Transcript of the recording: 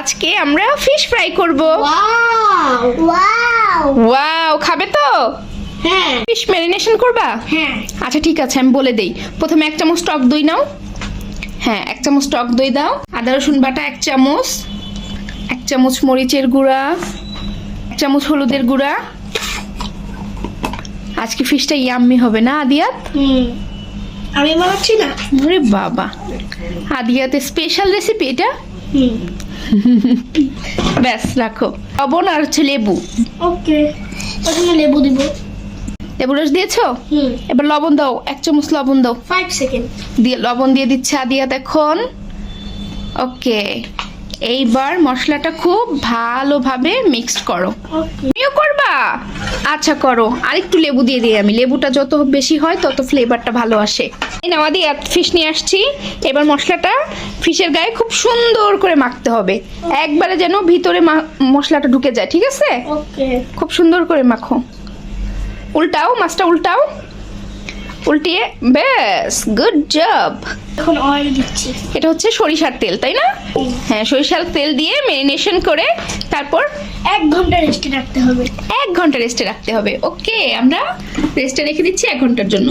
আজকে আমরা fish fry করব। ওয়াও ওয়াও ওয়াও, খাবে তো? হ্যাঁ ফিশ ম্যারিনেশন করবা? হ্যাঁ আচ্ছা ঠিক আছে, আমি বলে দেই। প্রথমে 1 চামচ টক দই নাও। হ্যাঁ, 1 চামচ টক দই দাও। আদা রসুন বাটা 1 চামচ, 1 চামচ মরিচের গুঁড়া, 1 চামচ হলুদের গুঁড়া। আজকে ফিশটা ইয়াম্মি হবে না আদিয়াত? আমি বানাচ্ছি না। আরে বাবা, আদিয়াতের স্পেশাল রেসিপি এটা। ব্যাস রাখো। লবণ আর হচ্ছে লেবু। ওকে, প্রথমে লেবু দিব। লেবু রস দিয়েছো? এবার লবণ দাও, 1 চামচ লবণ দাও। 5 সেকেন্ড। দিয়ে লবণ দিয়ে দিচ্ছে আদিয়াত এখন। ওকে, এইবার মশলাটা খুব ভালোভাবে মিক্সড করো। ওকে তুমিও করবা? আচ্ছা করো। আর একটু লেবু দিয়ে দিই আমি। লেবুটা যত বেশি হয় তত ফ্লেভারটা ভালো আসে। এই নাও আদিয়াত, ফিশ নিয়ে আসছি। এবার মশলাটা ফিশের গায়ে খুব সুন্দর করে মাখতে হবে, একবারে যেন ভিতরে মশলাটা ঢুকে যায়, ঠিক আছে? ওকে খুব সুন্দর করে মাখো। উল্টাও, মাছটা উল্টাও। উল্টিয়ে, ব্যাস, গুড জব। এখন অয়েল দিচ্ছি। এটা হচ্ছে সরিষার তেল, তাই না? হ্যাঁ, সরিষার তেল দিয়ে ম্যারিনেশন করে তারপর 1 ঘন্টা রেস্টে রাখতে হবে। 1 ঘন্টা রেস্টে রাখতে হবে। ওকে, আমরা রেস্টে রেখে দিচ্ছি 1 ঘন্টার জন্য।